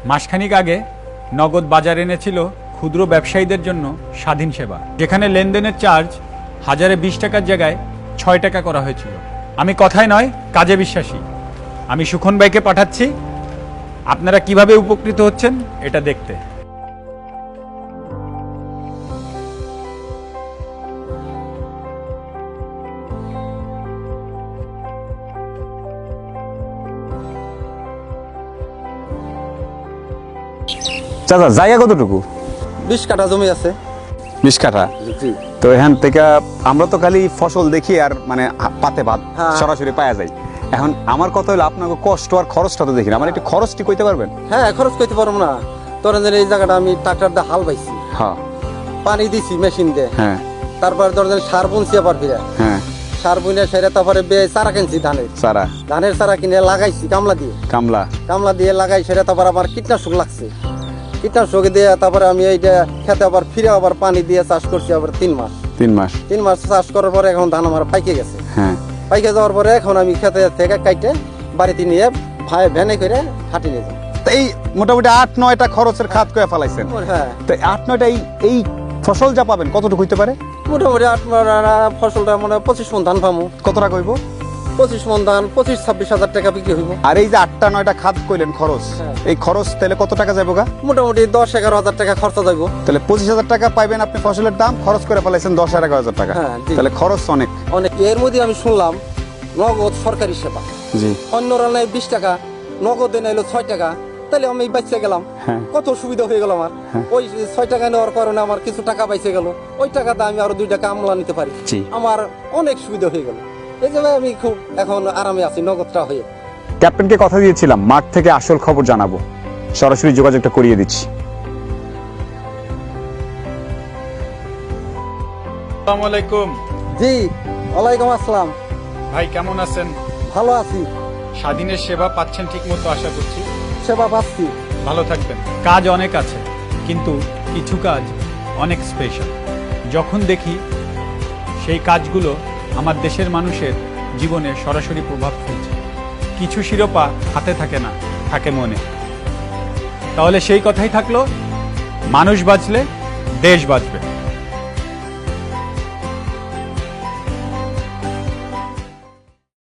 মাসখানেক আগে নগদ বাজার এনেছিল ক্ষুদ্র ব্যবসায়ীদের জন্য স্বাধীন সেবা, যেখানে লেনদেনের চার্জ 1020 টাকার জায়গায় 6 টাকা করা হয়েছিল। আমি কথায় নয় কাজে বিশ্বাসী। আমি সুখন ভাইকে পাঠাচ্ছি আপনারা কিভাবে উপকৃত হচ্ছেন এটা দেখতে। চাচা জায়গা কতটুকু? 20 কাঠা জমি আছে। 20 কাঠা। জি। তো এখান থেকে আমরা তো খালি ফসল দেখি আর মানে পাতে ভাত সরাসরি পাওয়া যায়। এখন আমার কথা হলো আপনাকে কষ্ট আর খরচটা তো দেখি না, আমার একটু খরচটি কইতে পারবেন? হ্যাঁ, খরচ করতে পারবো না। ধরেন যে এই জায়গাটা আমি ট্রাক্টর দিয়ে হাল বাইছি, হ্যাঁ, পানি দিছি মেশিন দিয়ে, হ্যাঁ, তারপর ধরেন সার বুনছি আবার ফিরে, হ্যাঁ, সার বুনে সেরে তারপরে চারা কিনছি সারা ধানের চারা কিনে লাগাইছি কামলা দিয়ে লাগাই সেটা তারপর আবার কীটনাশক লাগছে, কীটনাশক দিয়ে তারপরে আমি এইটা খেতে আবার ফিরে আবার পানি দিয়ে চাষ করছি আবার 3 মাস চাষ করার পরে এখন ধান আমার পাইকে গেছে। হ্যাঁ, পাইকে যাওয়ার পরে এখন আমি খেতে থেকে কাইটে বাড়িতে নিয়ে ভ্যানে করে হাঁটি নিয়ে যাই। তো এই মোটামুটি 8-9টা খরচের খাত করে ফেলাইছেন। হ্যাঁ, তো 8-9টা এই ফসল যা পাবেন কতটুকু হইতে পারে? মোটামুটি ফসলটা মানে 25 মণ ধান পাবো। কত টাকা হইব? 25 মণ ধান 25-26 হাজার টাকা বিক্রি হইব। আর এই যে 8-9টা খাত কইলেন খরচ, এই খরচ তাহলে কত টাকা যাইব গা? মোটামুটি 10-11 হাজার টাকা খরচা যাইব। তাহলে 25,000 টাকা পাইবেন আপনি ফসলের দাম, খরচ করে ফেলাইছেন 10-11 টাকা। হ্যাঁ, তাহলে খরচ অনেক। এর মধ্যে আমি শুনলাম নগদ সরকারি সেবা, জি, অন্যরা নেয় 20 টাকা, নগদে নাইলো 6 টাকা, তাহলে আমি বাঁচতে গেলাম। কত সুবিধা হয়ে গেল আমার। ওই 6 টাকা নেওয়ার কারণে আমার কিছু টাকা বাইচে গেল, ওই টাকাতে আমি আরো 2 টাকা আমলা নিতে পারি। আমার অনেক সুবিধা হয়ে গেল। এই জন্য আমি খুব এখন আরামে আছি নগদটা হয়ে। ক্যাপ্টেনকে কথা দিয়েছিলাম মাঠ থেকে আসল খবর জানাবো, সরাসরি যোগাযোগটা করিয়ে দিচ্ছি। আসসালামু আলাইকুম। জি, ওয়ালাইকুম আসসালাম। ভাই কেমন আছেন? ভালো আছি। স্বাধীনের সেবা পাচ্ছেন ঠিক মতো আশা করছি। সেবা পাচ্ছি। ভালো থাকবেন। কাজ অনেক আছে, কিন্তু কিছু কাজ অনেক স্পেশাল। যখন দেখি সেই কাজগুলো আমার দেশের মানুষের জীবনে সরাসরি প্রভাব ফেলছে, কিছু শিরোপা হাতে থাকে না, থাকে মনে। তাহলে সেই কথাই থাকলো, মানুষ বাঁচলে দেশ বাঁচবে।